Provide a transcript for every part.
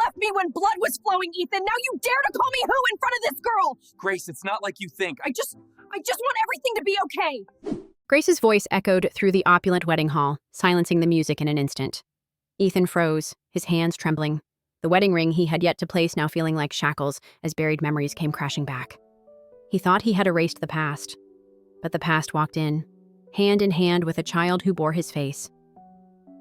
left me when blood was flowing, Ethan. Now you dare to call me who in front of this girl? Grace, it's not like you think. I just want everything to be okay. Grace's voice echoed through the opulent wedding hall, silencing the music in an instant. Ethan froze, his hands trembling. The wedding ring he had yet to place now feeling like shackles as buried memories came crashing back. He thought he had erased the past, but the past walked in hand with a child who bore his face.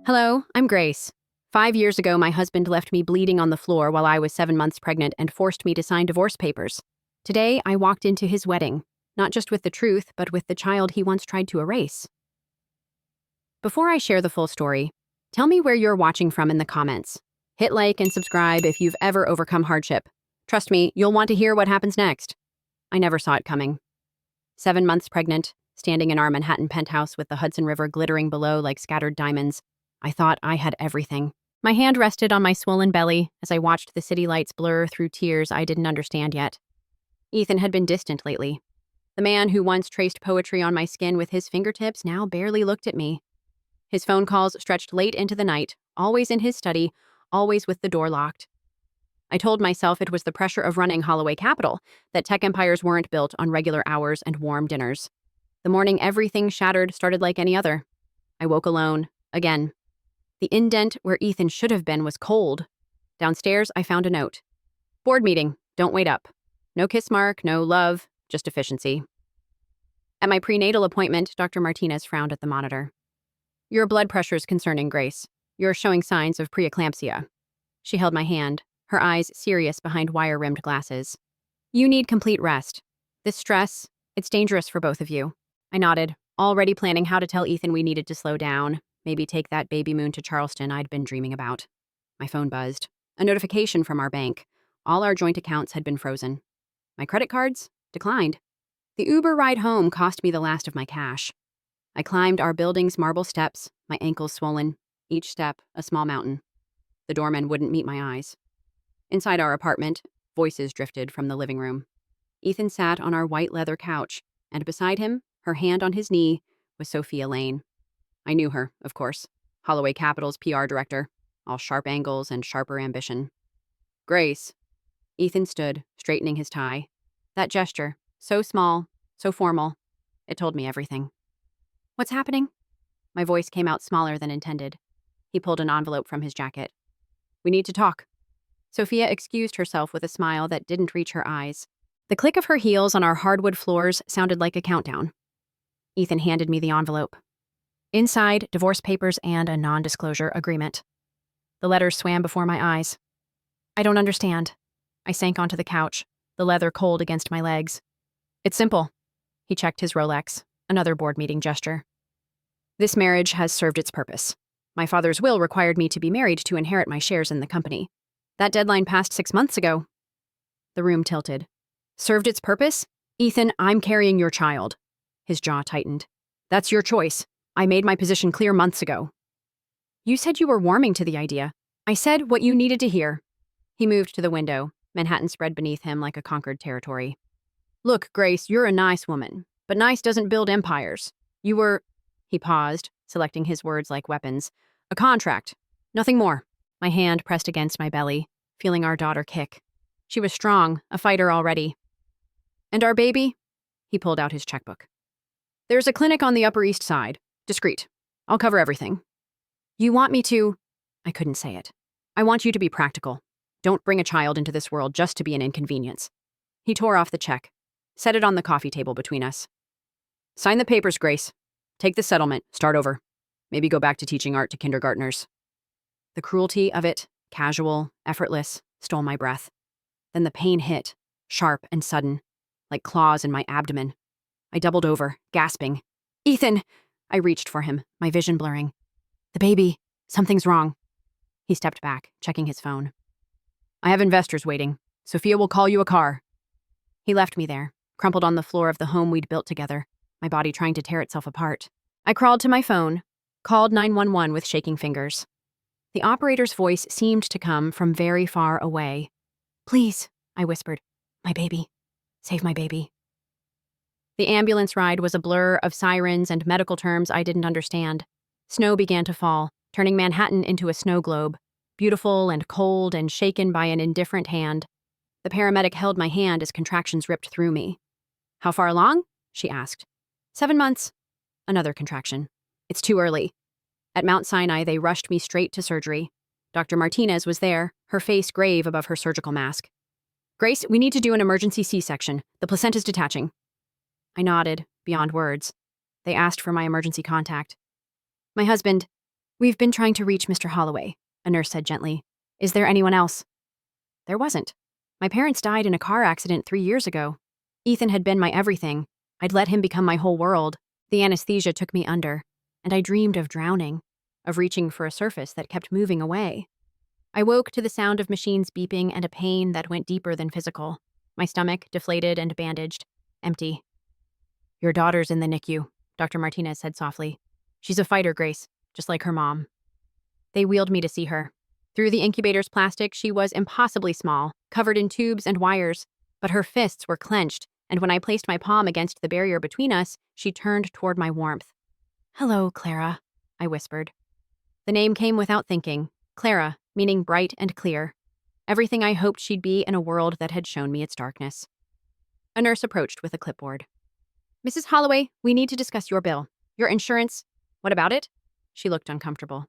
Hello, I'm Grace. 5 years ago, my husband left me bleeding on the floor while I was 7 months pregnant and forced me to sign divorce papers. Today, I walked into his wedding, not just with the truth, but with the child he once tried to erase. Before I share the full story, tell me where you're watching from in the comments. Hit like and subscribe if you've ever overcome hardship. Trust me, you'll want to hear what happens next. I never saw it coming. 7 months pregnant, standing in our Manhattan penthouse with the Hudson River glittering below like scattered diamonds, I thought I had everything. My hand rested on my swollen belly as I watched the city lights blur through tears I didn't understand yet. Ethan had been distant lately. The man who once traced poetry on my skin with his fingertips now barely looked at me. His phone calls stretched late into the night, always in his study, always with the door locked. I told myself it was the pressure of running Holloway Capital, that tech empires weren't built on regular hours and warm dinners. The morning everything shattered started like any other. I woke alone, again. The indent where Ethan should have been was cold. Downstairs, I found a note. Board meeting, don't wait up. No kiss mark, no love, just efficiency. At my prenatal appointment, Dr. Martinez frowned at the monitor. Your blood pressure's concerning, Grace. You're showing signs of preeclampsia. She held my hand, her eyes serious behind wire-rimmed glasses. You need complete rest. This stress, it's dangerous for both of you. I nodded, already planning how to tell Ethan we needed to slow down, maybe take that baby moon to Charleston I'd been dreaming about. My phone buzzed. A notification from our bank. All our joint accounts had been frozen. My credit cards? Declined. The Uber ride home cost me the last of my cash. I climbed our building's marble steps, my ankles swollen, each step a small mountain. The doorman wouldn't meet my eyes. Inside our apartment, voices drifted from the living room. Ethan sat on our white leather couch, and beside him, her hand on his knee, was Sophia Lane. I knew her, of course. Holloway Capital's PR director, all sharp angles and sharper ambition. Grace. Ethan stood, straightening his tie. That gesture, so small, so formal, it told me everything. What's happening? My voice came out smaller than intended. He pulled an envelope from his jacket. We need to talk. Sophia excused herself with a smile that didn't reach her eyes. The click of her heels on our hardwood floors sounded like a countdown. Ethan handed me the envelope. Inside, divorce papers and a non-disclosure agreement. The letters swam before my eyes. I don't understand. I sank onto the couch, the leather cold against my legs. It's simple. He checked his Rolex, another board meeting gesture. This marriage has served its purpose. My father's will required me to be married to inherit my shares in the company. That deadline passed 6 months ago. The room tilted. Served its purpose? Ethan, I'm carrying your child. His jaw tightened. That's your choice. I made my position clear months ago. You said you were warming to the idea. I said what you needed to hear. He moved to the window, Manhattan spread beneath him like a conquered territory. Look, Grace, you're a nice woman, but nice doesn't build empires. You were... He paused, selecting his words like weapons. A contract. Nothing more. My hand pressed against my belly, feeling our daughter kick. She was strong, a fighter already. And our baby? He pulled out his checkbook. There's a clinic on the Upper East Side. Discreet. I'll cover everything. You want me to... I couldn't say it. I want you to be practical. Don't bring a child into this world just to be an inconvenience. He tore off the check, set it on the coffee table between us. Sign the papers, Grace. Take the settlement, start over. Maybe go back to teaching art to kindergartners. The cruelty of it, casual, effortless, stole my breath. Then the pain hit, sharp and sudden, like claws in my abdomen. I doubled over, gasping. Ethan! I reached for him, my vision blurring. The baby. Something's wrong. He stepped back, checking his phone. I have investors waiting. Sophia will call you a car. He left me there, crumpled on the floor of the home we'd built together, my body trying to tear itself apart. I crawled to my phone, called 911 with shaking fingers. The operator's voice seemed to come from very far away. Please, I whispered. My baby. Save my baby. The ambulance ride was a blur of sirens and medical terms I didn't understand. Snow began to fall, turning Manhattan into a snow globe. beautiful and cold and shaken by an indifferent hand. The paramedic held my hand as contractions ripped through me. "How far along?" she asked. 7 months. Another contraction. "It's too early." At Mount Sinai, they rushed me straight to surgery. Dr. Martinez was there, her face grave above her surgical mask. "Grace, we need to do an emergency C-section. The placenta's detaching." I nodded, beyond words. They asked for my emergency contact. "My husband, we've been trying to reach Mr. Holloway," a nurse said gently. "Is there anyone else?" There wasn't. My parents died in a car accident 3 years ago. Ethan had been my everything. I'd let him become my whole world. The anesthesia took me under, and I dreamed of drowning, of reaching for a surface that kept moving away. I woke to the sound of machines beeping and a pain that went deeper than physical. My stomach, deflated and bandaged, empty. "Your daughter's in the NICU," Dr. Martinez said softly. "She's a fighter, Grace, just like her mom." They wheeled me to see her. Through the incubator's plastic, she was impossibly small, covered in tubes and wires, but her fists were clenched, and when I placed my palm against the barrier between us, she turned toward my warmth. "Hello, Clara," I whispered. The name came without thinking. Clara, meaning bright and clear. Everything I hoped she'd be in a world that had shown me its darkness. A nurse approached with a clipboard. "Mrs. Holloway, we need to discuss your bill. Your insurance." "What about it?" She looked uncomfortable.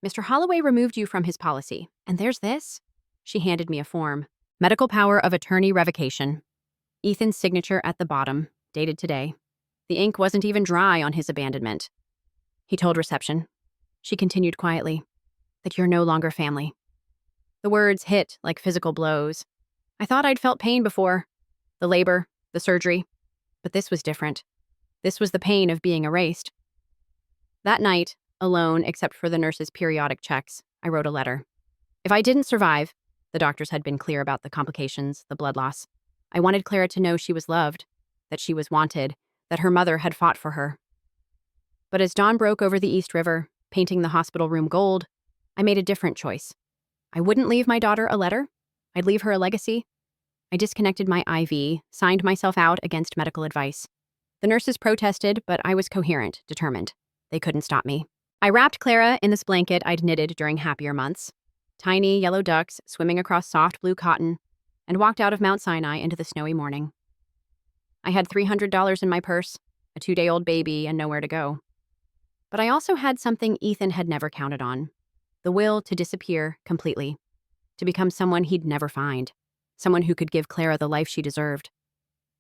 "Mr. Holloway removed you from his policy. And there's this." She handed me a form. Medical power of attorney revocation. Ethan's signature at the bottom, dated today. The ink wasn't even dry on his abandonment. He told reception. She continued quietly, "that you're no longer family." The words hit like physical blows. I thought I'd felt pain before. The labor, the surgery. But this was different. This was the pain of being erased. That night, alone except for the nurse's periodic checks, I wrote a letter. If I didn't survive, the doctors had been clear about the complications, the blood loss. I wanted Clara to know she was loved, that she was wanted, that her mother had fought for her. But as dawn broke over the East River, painting the hospital room gold, I made a different choice. I wouldn't leave my daughter a letter. I'd leave her a legacy. I disconnected my IV, signed myself out against medical advice. The nurses protested, but I was coherent, determined. They couldn't stop me. I wrapped Clara in this blanket I'd knitted during happier months. Tiny yellow ducks swimming across soft blue cotton, and walked out of Mount Sinai into the snowy morning. I had $300 in my purse, a 2-day-old baby, and nowhere to go. But I also had something Ethan had never counted on. The will to disappear completely. To become someone he'd never find. Someone who could give Clara the life she deserved.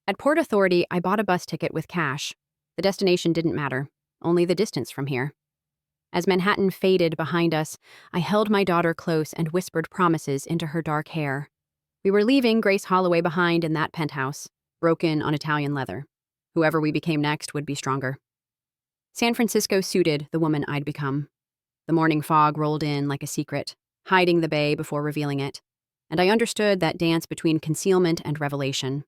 At Port Authority, I bought a bus ticket with cash. The destination didn't matter, only the distance from here. As Manhattan faded behind us, I held my daughter close and whispered promises into her dark hair. We were leaving Grace Holloway behind in that penthouse, broken on Italian leather. Whoever we became next would be stronger. San Francisco suited the woman I'd become. The morning fog rolled in like a secret, hiding the bay before revealing it, and I understood that dance between concealment and revelation.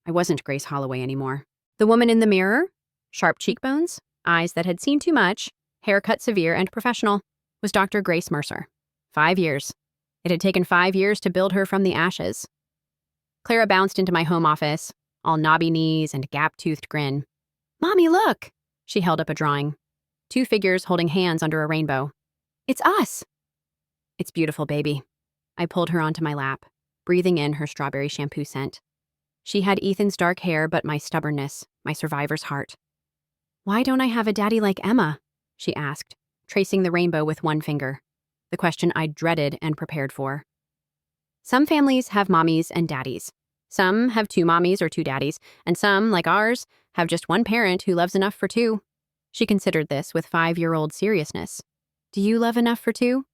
I wasn't Grace Holloway anymore. The woman in the mirror, sharp cheekbones, eyes that had seen too much, hair cut severe and professional, was Dr. Grace Mercer. 5 years. It had taken 5 years to build her from the ashes. Clara bounced into my home office, all knobby knees and gap-toothed grin. "Mommy, look!" She held up a drawing. 2 figures holding hands under a rainbow. "It's us!" "It's beautiful, baby." I pulled her onto my lap, breathing in her strawberry shampoo scent. She had Ethan's dark hair, but my stubbornness, my survivor's heart. "Why don't I have a daddy like Emma?" she asked, tracing the rainbow with one finger, the question I'd dreaded and prepared for. Some families have mommies and daddies. Some have 2 mommies or 2 daddies, and some, like ours, have just one parent who loves enough for 2. She considered this with 5-year-old seriousness. "Do you love enough for 2?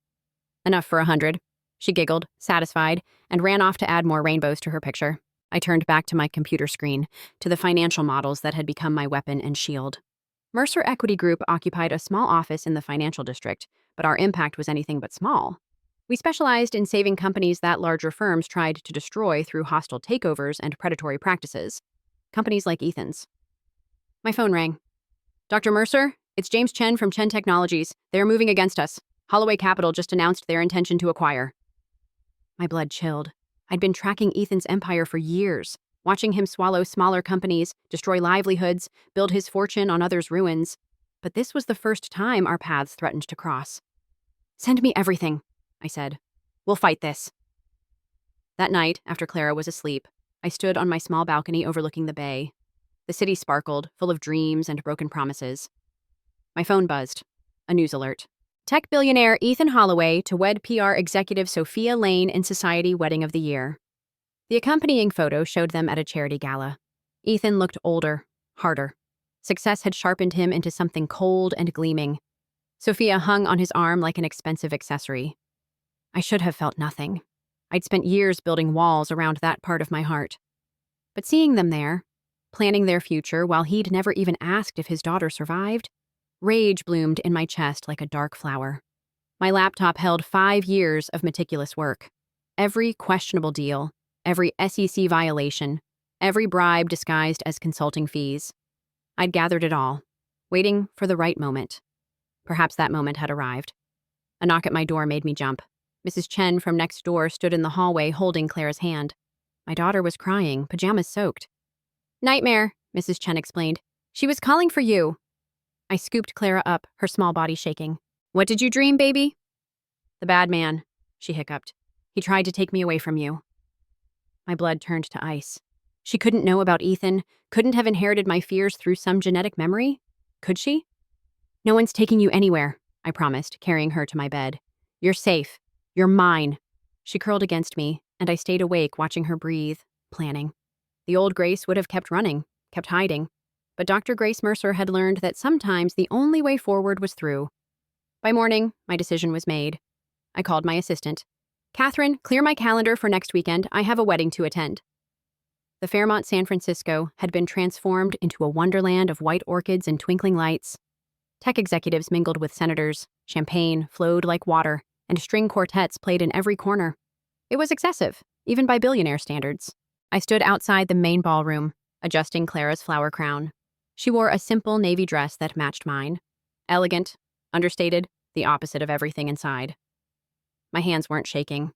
"Enough for 100. She giggled, satisfied, and ran off to add more rainbows to her picture. I turned back to my computer screen, to the financial models that had become my weapon and shield. Mercer Equity Group occupied a small office in the financial district, but our impact was anything but small. We specialized in saving companies that larger firms tried to destroy through hostile takeovers and predatory practices. Companies like Ethan's. My phone rang. "Dr. Mercer, it's James Chen from Chen Technologies. They are moving against us. Holloway Capital just announced their intention to acquire." My blood chilled. I'd been tracking Ethan's empire for years, watching him swallow smaller companies, destroy livelihoods, build his fortune on others' ruins. But this was the first time our paths threatened to cross. "Send me everything," I said. We'll fight this. That night, after Clara was asleep, I stood on my small balcony overlooking the bay. The city sparkled, full of dreams and broken promises. My phone buzzed. A news alert. Tech billionaire Ethan Holloway to wed PR executive Sophia Lane in Society Wedding of the Year. The accompanying photo showed them at a charity gala. Ethan looked older, harder. Success had sharpened him into something cold and gleaming. Sophia hung on his arm like an expensive accessory. I should have felt nothing. I'd spent years building walls around that part of my heart. But seeing them there, planning their future while he'd never even asked if his daughter survived, rage bloomed in my chest like a dark flower. My laptop held 5 years of meticulous work. Every questionable deal, every SEC violation, every bribe disguised as consulting fees. I'd gathered it all, waiting for the right moment. Perhaps that moment had arrived. A knock at my door made me jump. Mrs. Chen from next door stood in the hallway holding Clara's hand. My daughter was crying, pajamas soaked. Nightmare, Mrs. Chen explained. She was calling for you. I scooped Clara up, her small body shaking. What did you dream, baby? The bad man, she hiccuped. He tried to take me away from you. My blood turned to ice. She couldn't know about Ethan, couldn't have inherited my fears through some genetic memory? Could she? No one's taking you anywhere, I promised, carrying her to my bed. You're safe. You're mine. She curled against me, and I stayed awake watching her breathe, planning. The old Grace would have kept running, kept hiding. But Dr. Grace Mercer had learned that sometimes the only way forward was through. By morning, my decision was made. I called my assistant. Catherine, clear my calendar for next weekend. I have a wedding to attend. The Fairmont San Francisco had been transformed into a wonderland of white orchids and twinkling lights. Tech executives mingled with senators, champagne flowed like water, and string quartets played in every corner. It was excessive, even by billionaire standards. I stood outside the main ballroom, adjusting Clara's flower crown. She wore a simple navy dress that matched mine. Elegant, understated, the opposite of everything inside. My hands weren't shaking.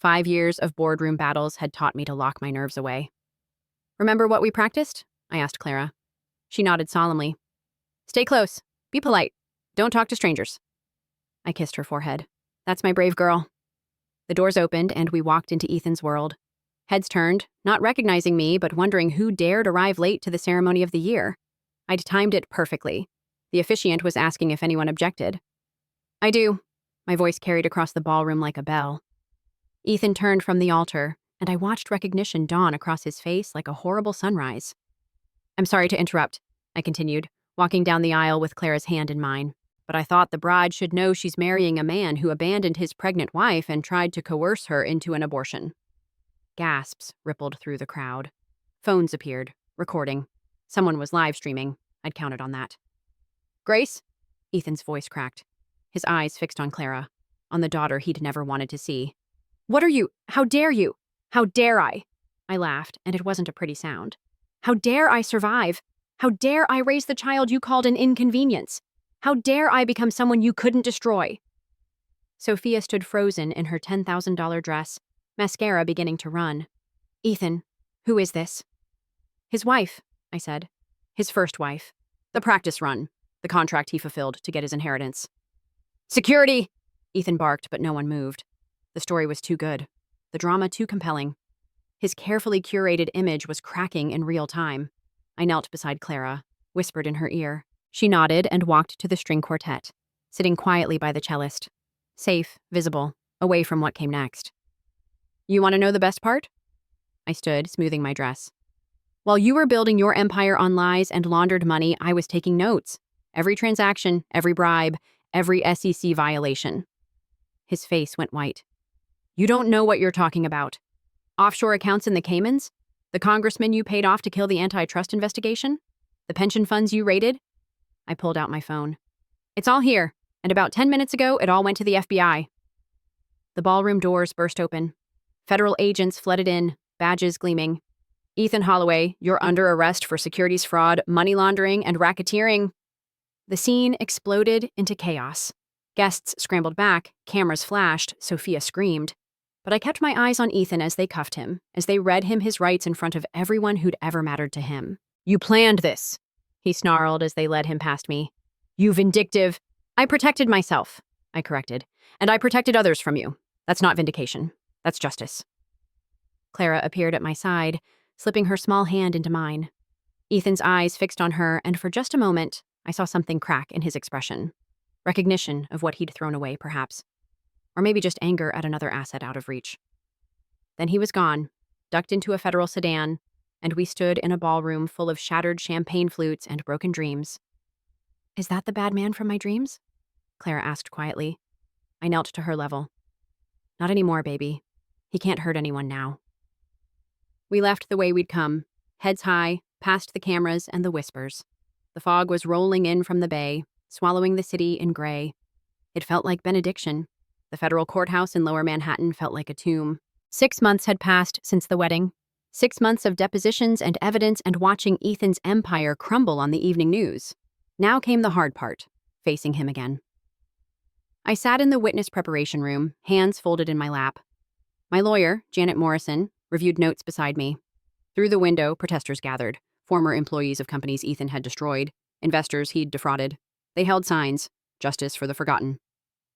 5 years of boardroom battles had taught me to lock my nerves away. Remember what we practiced? I asked Clara. She nodded solemnly. Stay close. Be polite. Don't talk to strangers. I kissed her forehead. That's my brave girl. The doors opened and we walked into Ethan's world. Heads turned, not recognizing me, but wondering who dared arrive late to the ceremony of the year. I'd timed it perfectly. The officiant was asking if anyone objected. I do. My voice carried across the ballroom like a bell. Ethan turned from the altar, and I watched recognition dawn across his face like a horrible sunrise. I'm sorry to interrupt, I continued, walking down the aisle with Clara's hand in mine. But I thought the bride should know she's marrying a man who abandoned his pregnant wife and tried to coerce her into an abortion. Gasps rippled through the crowd. Phones appeared, recording. Someone was live streaming. I'd counted on that. Grace? Ethan's voice cracked. His eyes fixed on Clara, on the daughter he'd never wanted to see. What are you? How dare you? How dare I? I laughed, and it wasn't a pretty sound. How dare I survive? How dare I raise the child you called an inconvenience? How dare I become someone you couldn't destroy? Sophia stood frozen in her $10,000 dress, mascara beginning to run. Ethan, who is this? His wife, I said. His first wife. The practice run, the contract he fulfilled to get his inheritance. Security! Ethan barked, but no one moved. The story was too good. The drama too compelling. His carefully curated image was cracking in real time. I knelt beside Clara, whispered in her ear. She nodded and walked to the string quartet, sitting quietly by the cellist. Safe, visible, away from what came next. You want to know the best part? I stood, smoothing my dress. While you were building your empire on lies and laundered money, I was taking notes. Every transaction, every bribe, every SEC violation. His face went white. You don't know what you're talking about. Offshore accounts in the Caymans? The congressman you paid off to kill the antitrust investigation? The pension funds you raided? I pulled out my phone. It's all here, and about 10 minutes ago, it all went to the FBI. The ballroom doors burst open. Federal agents flooded in, badges gleaming. Ethan Holloway, you're under arrest for securities fraud, money laundering, and racketeering. The scene exploded into chaos. Guests scrambled back, cameras flashed, Sophia screamed. But I kept my eyes on Ethan as they cuffed him, as they read him his rights in front of everyone who'd ever mattered to him. You planned this, he snarled as they led him past me. You vindictive. I protected myself, I corrected, and I protected others from you. That's not vindication. That's justice. Clara appeared at my side, slipping her small hand into mine. Ethan's eyes fixed on her, and for just a moment, I saw something crack in his expression. Recognition of what he'd thrown away, perhaps. Or maybe just anger at another asset out of reach. Then he was gone, ducked into a federal sedan, and we stood in a ballroom full of shattered champagne flutes and broken dreams. Is that the bad man from my dreams? Clara asked quietly. I knelt to her level. Not anymore, baby. He can't hurt anyone now. We left the way we'd come, heads high, past the cameras and the whispers. The fog was rolling in from the bay, swallowing the city in gray. It felt like benediction. The federal courthouse in Lower Manhattan felt like a tomb. 6 months had passed since the wedding. 6 months of depositions and evidence and watching Ethan's empire crumble on the evening news. Now came the hard part, facing him again. I sat in the witness preparation room, hands folded in my lap. My lawyer, Janet Morrison, reviewed notes beside me. Through the window, protesters gathered, former employees of companies Ethan had destroyed, investors he'd defrauded. They held signs, justice for the forgotten.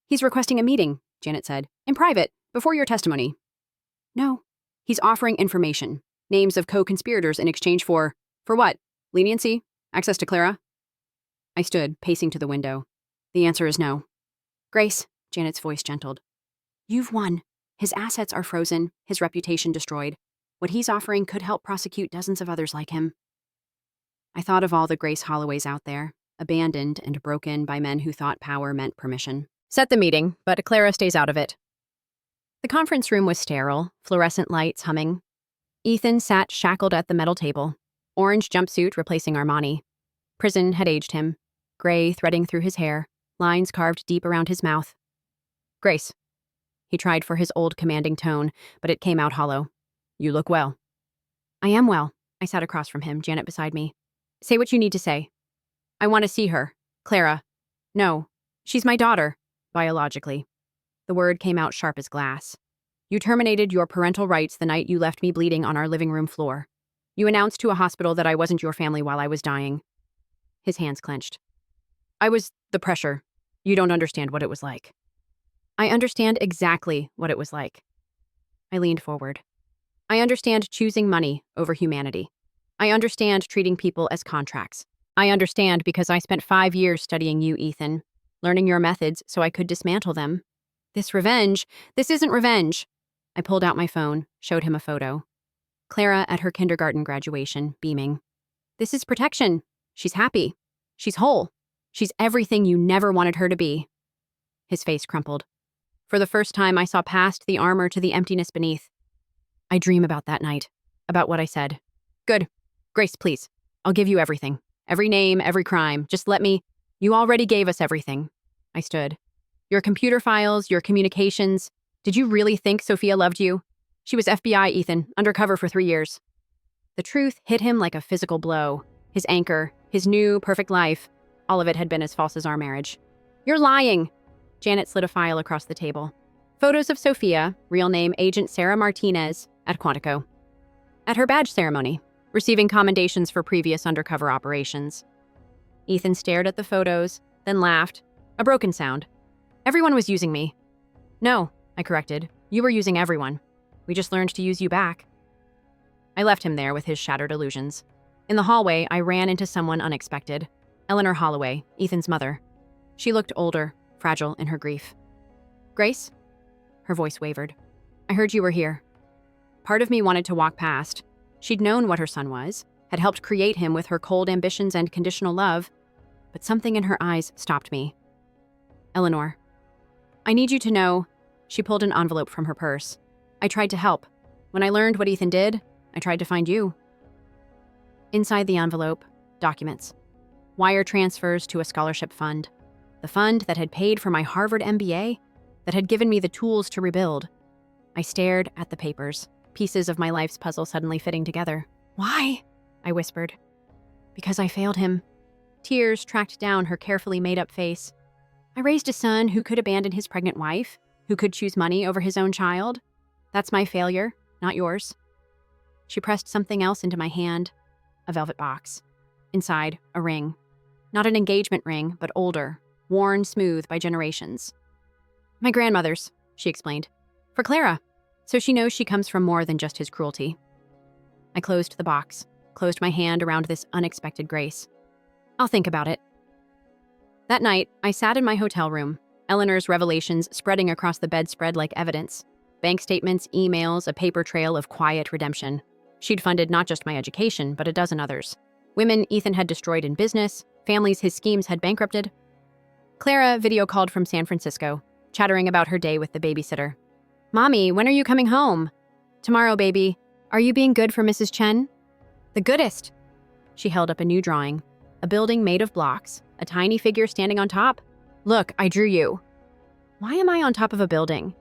He's requesting a meeting, Janet said, in private, before your testimony. No. He's offering information, names of co-conspirators in exchange for what? Leniency? Access to Clara? I stood, pacing to the window. The answer is no. Grace, Janet's voice gentled. You've won. His assets are frozen, his reputation destroyed. What he's offering could help prosecute dozens of others like him. I thought of all the Grace Holloways out there, abandoned and broken by men who thought power meant permission. Set the meeting, but Clara stays out of it. The conference room was sterile, fluorescent lights humming. Ethan sat shackled at the metal table, orange jumpsuit replacing Armani. Prison had aged him, gray threading through his hair, lines carved deep around his mouth. Grace. He tried for his old commanding tone, but it came out hollow. You look well. I am well. I sat across from him, Janet beside me. Say what you need to say. I want to see her. Clara. No. She's my daughter. Biologically. The word came out sharp as glass. You terminated your parental rights the night you left me bleeding on our living room floor. You announced to a hospital that I wasn't your family while I was dying. His hands clenched. I was the pressure. You don't understand what it was like. I understand exactly what it was like. I leaned forward. I understand choosing money over humanity. I understand treating people as contracts. I understand because I spent 5 years studying you, Ethan, learning your methods so I could dismantle them. This isn't revenge. I pulled out my phone, showed him a photo. Clara at her kindergarten graduation, beaming. This is protection. She's happy. She's whole. She's everything you never wanted her to be. His face crumpled. For the first time, I saw past the armor to the emptiness beneath. I dream about that night, about what I said. Good. Grace, please. I'll give you everything. Every name, every crime. Just let me. You already gave us everything. I stood. Your computer files, your communications. Did you really think Sophia loved you? She was FBI, Ethan, undercover for 3 years. The truth hit him like a physical blow. His anchor, his new, perfect life. All of it had been as false as our marriage. You're lying. Janet slid a file across the table. Photos of Sophia, real name Agent Sarah Martinez, at Quantico. At her badge ceremony, receiving commendations for previous undercover operations. Ethan stared at the photos, then laughed. A broken sound. Everyone was using me. No, I corrected. You were using everyone. We just learned to use you back. I left him there with his shattered illusions. In the hallway, I ran into someone unexpected. Eleanor Holloway, Ethan's mother. She looked older, fragile in her grief. Grace? Her voice wavered. I heard you were here. Part of me wanted to walk past. She'd known what her son was, had helped create him with her cold ambitions and conditional love, but something in her eyes stopped me. Eleanor. I need you to know. She pulled an envelope from her purse. I tried to help. When I learned what Ethan did, I tried to find you. Inside the envelope, documents. Wire transfers to a scholarship fund. The fund that had paid for my Harvard MBA, that had given me the tools to rebuild. I stared at the papers, pieces of my life's puzzle suddenly fitting together. Why? I whispered. Because I failed him. Tears tracked down her carefully made-up face. I raised a son who could abandon his pregnant wife, who could choose money over his own child. That's my failure, not yours. She pressed something else into my hand, a velvet box. Inside, a ring. Not an engagement ring, but older, worn smooth by generations. My grandmother's, she explained. For Clara, so she knows she comes from more than just his cruelty. I closed the box, closed my hand around this unexpected grace. I'll think about it. That night, I sat in my hotel room, Eleanor's revelations spreading across the bedspread like evidence. Bank statements, emails, a paper trail of quiet redemption. She'd funded not just my education, but a dozen others. Women Ethan had destroyed in business, families his schemes had bankrupted. Clara video called from San Francisco, chattering about her day with the babysitter. Mommy, when are you coming home? Tomorrow, baby. Are you being good for Mrs. Chen? The goodest. She held up a new drawing, a building made of blocks, a tiny figure standing on top. Look, I drew you. Why am I on top of a building?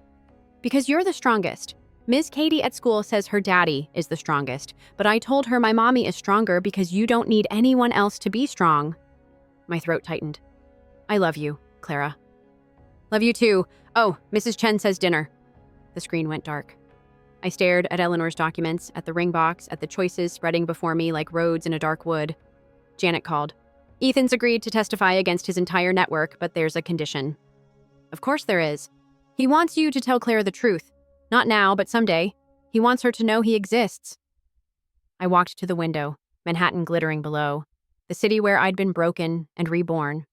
Because you're the strongest. Ms. Katie at school says her daddy is the strongest, but I told her my mommy is stronger because you don't need anyone else to be strong. My throat tightened. I love you, Clara. Love you too. Oh, Mrs. Chen says dinner. The screen went dark. I stared at Eleanor's documents, at the ring box, at the choices spreading before me like roads in a dark wood. Janet called. Ethan's agreed to testify against his entire network, but there's a condition. Of course there is. He wants you to tell Claire the truth. Not now, but someday. He wants her to know he exists. I walked to the window, Manhattan glittering below, the city where I'd been broken and reborn.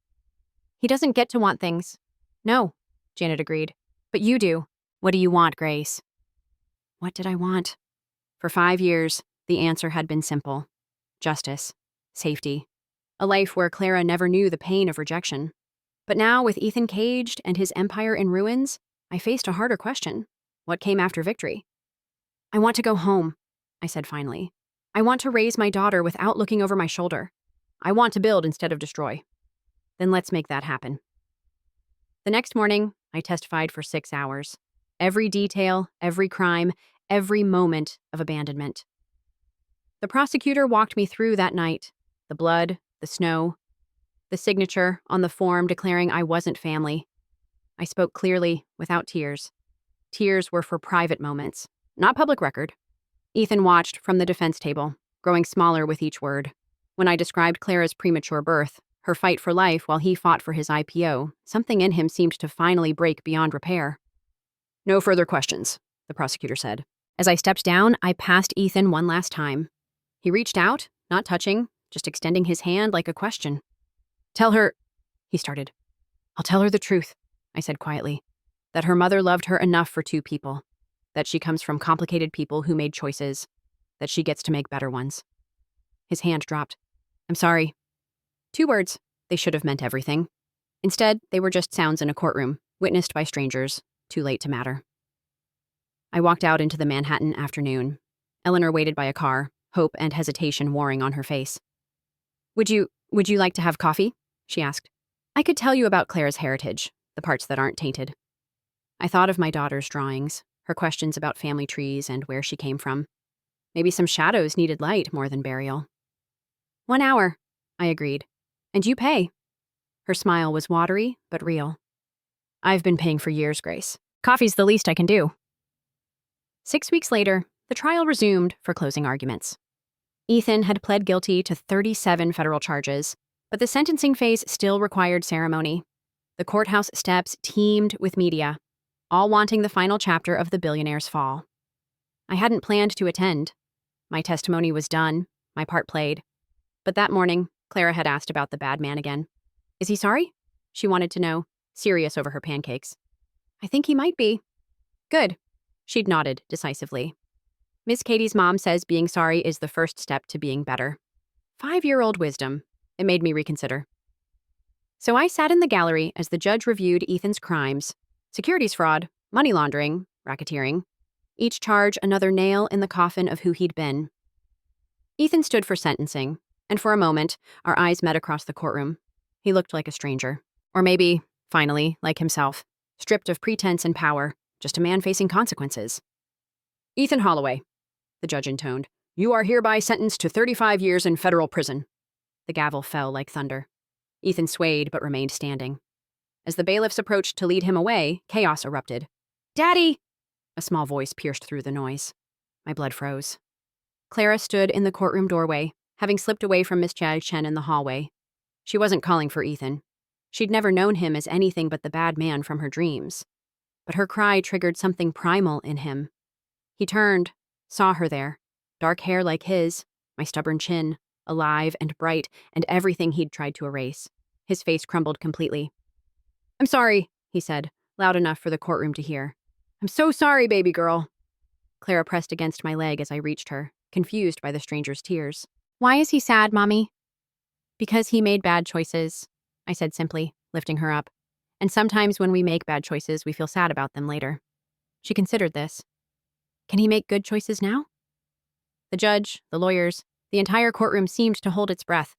He doesn't get to want things. No, Janet agreed. But you do. What do you want, Grace? What did I want? For 5 years, the answer had been simple. Justice. Safety. A life where Clara never knew the pain of rejection. But now, with Ethan caged and his empire in ruins, I faced a harder question. What came after victory? I want to go home, I said finally. I want to raise my daughter without looking over my shoulder. I want to build instead of destroy. Then let's make that happen. The next morning, I testified for 6 hours. Every detail, every crime, every moment of abandonment. The prosecutor walked me through that night. The blood, the snow, the signature on the form declaring I wasn't family. I spoke clearly, without tears. Tears were for private moments, not public record. Ethan watched from the defense table, growing smaller with each word. When I described Clara's premature birth, her fight for life while he fought for his IPO, something in him seemed to finally break beyond repair. No further questions, the prosecutor said. As I stepped down, I passed Ethan one last time. He reached out, not touching, just extending his hand like a question. Tell her, he started. I'll tell her the truth, I said quietly. That her mother loved her enough for 2 people. That she comes from complicated people who made choices. That she gets to make better ones. His hand dropped. I'm sorry. 2 words. They should have meant everything. Instead, they were just sounds in a courtroom, witnessed by strangers, too late to matter. I walked out into the Manhattan afternoon. Eleanor waited by a car, hope and hesitation warring on her face. Would you like to have coffee? She asked. I could tell you about Clara's heritage, the parts that aren't tainted. I thought of my daughter's drawings, her questions about family trees and where she came from. Maybe some shadows needed light more than burial. 1 hour, I agreed. And you pay. Her smile was watery, but real. I've been paying for years, Grace. Coffee's the least I can do. 6 weeks later, the trial resumed for closing arguments. Ethan had pled guilty to 37 federal charges, but the sentencing phase still required ceremony. The courthouse steps teemed with media, all wanting the final chapter of the billionaire's fall. I hadn't planned to attend. My testimony was done, my part played. But that morning, Clara had asked about the bad man again. Is he sorry? She wanted to know, serious over her pancakes. I think he might be. Good. She'd nodded decisively. Miss Katie's mom says being sorry is the first step to being better. 5-year-old wisdom. It made me reconsider. So I sat in the gallery as the judge reviewed Ethan's crimes: securities fraud, money laundering, racketeering. Each charge another nail in the coffin of who he'd been. Ethan stood for sentencing, and for a moment, our eyes met across the courtroom. He looked like a stranger. Or maybe, finally, like himself. Stripped of pretense and power, just a man facing consequences. Ethan Holloway, the judge intoned, you are hereby sentenced to 35 years in federal prison. The gavel fell like thunder. Ethan swayed but remained standing. As the bailiffs approached to lead him away, chaos erupted. Daddy! A small voice pierced through the noise. My blood froze. Clara stood in the courtroom doorway, having slipped away from Miss Chen in the hallway. She wasn't calling for Ethan. She'd never known him as anything but the bad man from her dreams. but her cry triggered something primal in him. He turned, saw her there, dark hair like his, my stubborn chin, alive and bright, and everything he'd tried to erase. His face crumbled completely. "I'm sorry," he said, loud enough for the courtroom to hear. "I'm so sorry, baby girl." Clara pressed against my leg as I reached her, confused by the stranger's tears. "Why is he sad, Mommy?" "Because he made bad choices," I said simply, lifting her up. "And sometimes when we make bad choices, we feel sad about them later." She considered this. "Can he make good choices now?" The judge, the lawyers, the entire courtroom seemed to hold its breath.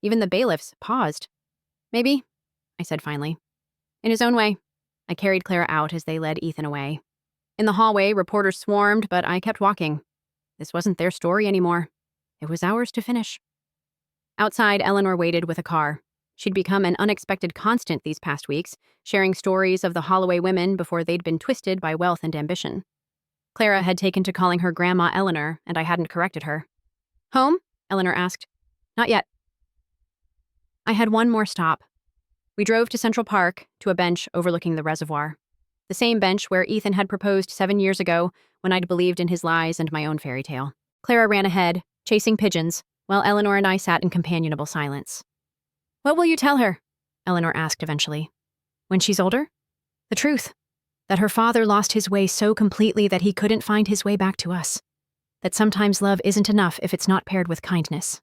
Even the bailiffs paused. "Maybe," I said finally. "In his own way." I carried Clara out as they led Ethan away. In the hallway, reporters swarmed, but I kept walking. This wasn't their story anymore. It was ours to finish. Outside, Eleanor waited with a car. She'd become an unexpected constant these past weeks, sharing stories of the Holloway women before they'd been twisted by wealth and ambition. Clara had taken to calling her Grandma Eleanor, and I hadn't corrected her. "Home?" Eleanor asked. "Not yet." I had one more stop. We drove to Central Park, to a bench overlooking the reservoir. The same bench where Ethan had proposed 7 years ago when I'd believed in his lies and my own fairy tale. Clara ran ahead, chasing pigeons, while Eleanor and I sat in companionable silence. "What will you tell her?" Eleanor asked eventually. "When she's older?" "The truth. That her father lost his way so completely that he couldn't find his way back to us. That sometimes love isn't enough if it's not paired with kindness."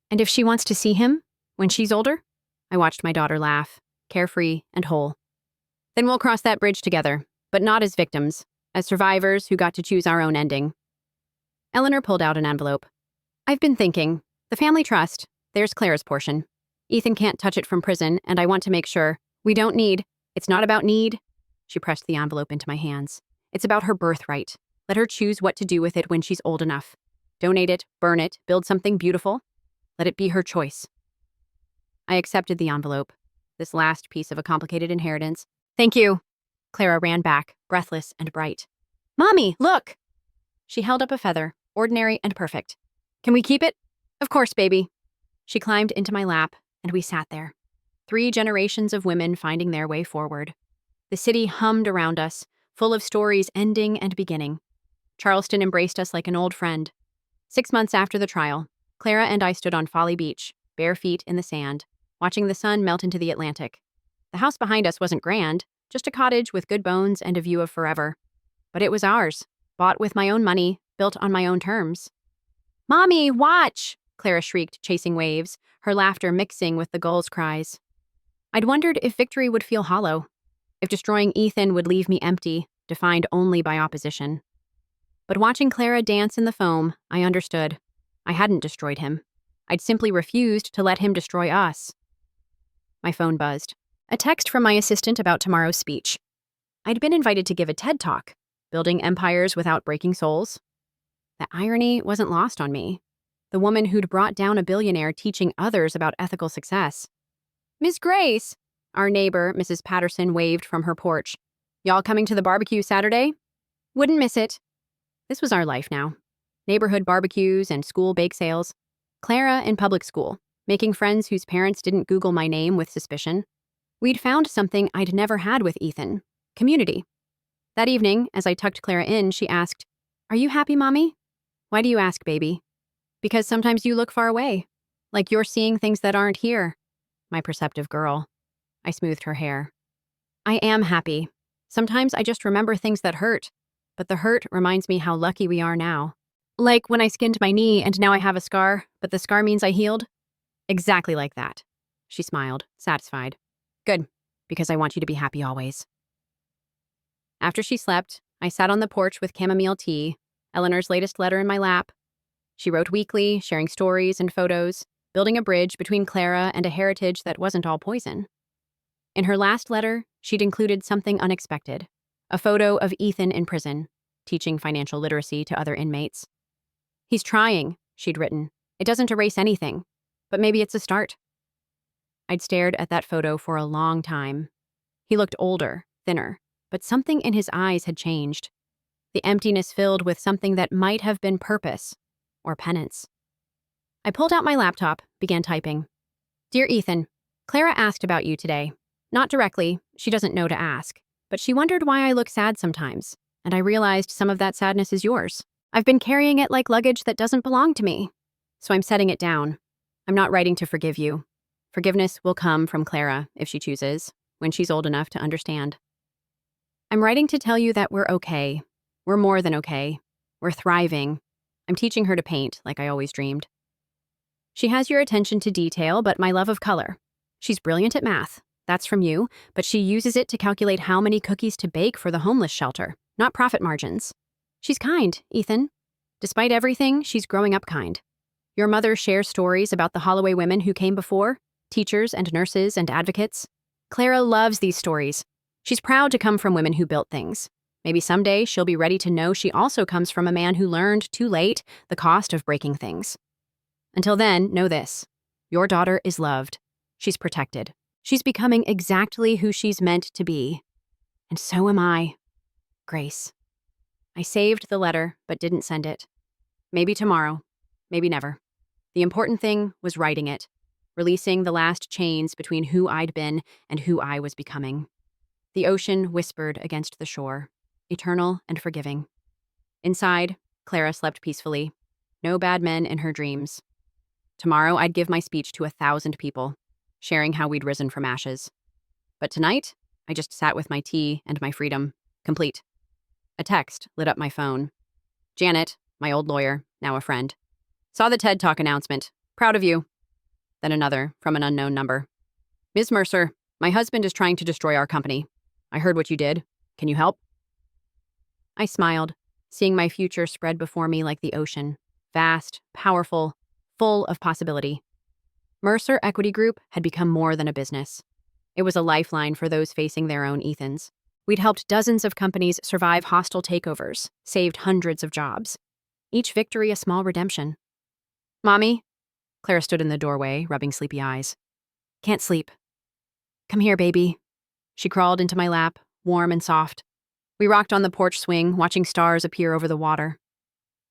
"And if she wants to see him? When she's older?" I watched my daughter laugh, carefree and whole. "Then we'll cross that bridge together, but not as victims, as survivors who got to choose our own ending." Eleanor pulled out an envelope. "I've been thinking. The family trust. There's Clara's portion. Ethan can't touch it from prison, and I want to make sure. We don't need. It's not about need." She pressed the envelope into my hands. "It's about her birthright. Let her choose what to do with it when she's old enough. Donate it, burn it, build something beautiful. Let it be her choice." I accepted the envelope, this last piece of a complicated inheritance. "Thank you." Clara ran back, breathless and bright. "Mommy, look!" She held up a feather, ordinary and perfect. "Can we keep it?" "Of course, baby." She climbed into my lap, and we sat there. 3 generations of women finding their way forward. The city hummed around us, full of stories ending and beginning. Charleston embraced us like an old friend. 6 months after the trial, Clara and I stood on Folly Beach, bare feet in the sand, watching the sun melt into the Atlantic. The house behind us wasn't grand, just a cottage with good bones and a view of forever. But it was ours, bought with my own money, built on my own terms. "Mommy, watch!" Clara shrieked, chasing waves, her laughter mixing with the gulls' cries. I'd wondered if victory would feel hollow, if destroying Ethan would leave me empty, defined only by opposition. But watching Clara dance in the foam, I understood. I hadn't destroyed him. I'd simply refused to let him destroy us. My phone buzzed. A text from my assistant about tomorrow's speech. I'd been invited to give a TED Talk, Building Empires Without Breaking Souls. The irony wasn't lost on me. The woman who'd brought down a billionaire teaching others about ethical success. "Miss Grace," our neighbor, Mrs. Patterson, waved from her porch. "Y'all coming to the barbecue Saturday?" "Wouldn't miss it." This was our life now. Neighborhood barbecues and school bake sales. Clara in public school, making friends whose parents didn't Google my name with suspicion. We'd found something I'd never had with Ethan. Community. That evening, as I tucked Clara in, she asked, "Are you happy, Mommy?" "Why do you ask, baby?" "Because sometimes you look far away. Like you're seeing things that aren't here." My perceptive girl. I smoothed her hair. "I am happy. Sometimes I just remember things that hurt. But the hurt reminds me how lucky we are now. Like when I skinned my knee and now I have a scar, but the scar means I healed." "Exactly like that." She smiled, satisfied. "Good, because I want you to be happy always." After she slept, I sat on the porch with chamomile tea, Eleanor's latest letter in my lap. She wrote weekly, sharing stories and photos, building a bridge between Clara and a heritage that wasn't all poison. In her last letter, she'd included something unexpected, a photo of Ethan in prison, teaching financial literacy to other inmates. "He's trying," she'd written. "It doesn't erase anything, but maybe it's a start." I'd stared at that photo for a long time. He looked older, thinner, but something in his eyes had changed. The emptiness filled with something that might have been purpose or penance. I pulled out my laptop, began typing. "Dear Ethan, Clara asked about you today. Not directly, she doesn't know to ask. But she wondered why I look sad sometimes, and I realized some of that sadness is yours. I've been carrying it like luggage that doesn't belong to me. So I'm setting it down. I'm not writing to forgive you. Forgiveness will come from Clara, if she chooses, when she's old enough to understand. I'm writing to tell you that we're okay. We're more than okay. We're thriving. I'm teaching her to paint, like I always dreamed. She has your attention to detail, but my love of color. She's brilliant at math. That's from you, but she uses it to calculate how many cookies to bake for the homeless shelter, not profit margins. She's kind, Ethan. Despite everything, she's growing up kind. Your mother shares stories about the Holloway women who came before, teachers and nurses and advocates. Clara loves these stories. She's proud to come from women who built things. Maybe someday she'll be ready to know she also comes from a man who learned, too late, the cost of breaking things. Until then, know this. Your daughter is loved. She's protected. She's becoming exactly who she's meant to be. And so am I. Grace. I saved the letter, but didn't send it. Maybe tomorrow. Maybe never. The important thing was writing it, releasing the last chains between who I'd been and who I was becoming. The ocean whispered against the shore, eternal and forgiving. Inside, Clara slept peacefully. No bad men in her dreams. Tomorrow, I'd give my speech to 1,000 people, sharing how we'd risen from ashes. But tonight, I just sat with my tea and my freedom, complete. A text lit up my phone. Janet, my old lawyer, now a friend. Saw the TED Talk announcement. Proud of you. Then another, from an unknown number. Ms. Mercer, my husband is trying to destroy our company. I heard what you did. Can you help? I smiled, seeing my future spread before me like the ocean. Vast, powerful, full of possibility. Mercer Equity Group had become more than a business. It was a lifeline for those facing their own Ethans. We'd helped dozens of companies survive hostile takeovers, saved hundreds of jobs. Each victory a small redemption. Mommy? Clara stood in the doorway, rubbing sleepy eyes. Can't sleep. Come here, baby. She crawled into my lap, warm and soft. We rocked on the porch swing, watching stars appear over the water.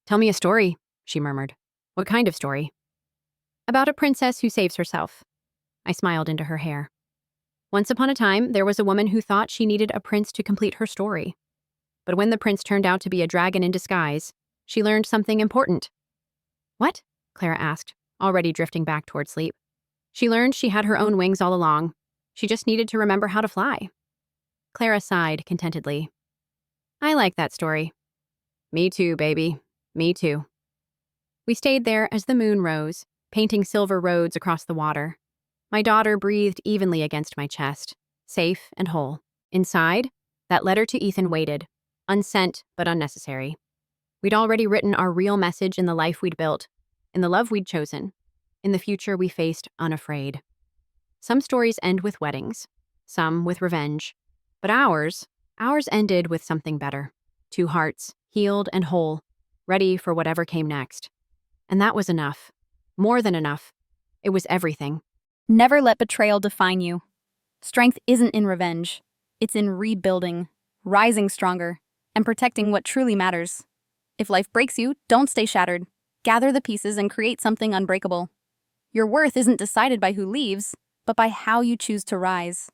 Tell me a story, she murmured. What kind of story? About a princess who saves herself. I smiled into her hair. Once upon a time, there was a woman who thought she needed a prince to complete her story. But when the prince turned out to be a dragon in disguise, she learned something important. What? Clara asked, already drifting back toward sleep. She learned she had her own wings all along. She just needed to remember how to fly. Clara sighed contentedly. I like that story. Me too, baby. Me too. We stayed there as the moon rose, painting silver roads across the water. My daughter breathed evenly against my chest, safe and whole. Inside, that letter to Ethan waited, unsent but unnecessary. We'd already written our real message in the life we'd built, in the love we'd chosen, in the future we faced unafraid. Some stories end with weddings, some with revenge, but ours ended with something better. Two hearts, healed and whole, ready for whatever came next. And that was enough. More than enough. It was everything. Never let betrayal define you. Strength isn't in revenge. It's in rebuilding, rising stronger, and protecting what truly matters. If life breaks you, don't stay shattered. Gather the pieces and create something unbreakable. Your worth isn't decided by who leaves, but by how you choose to rise.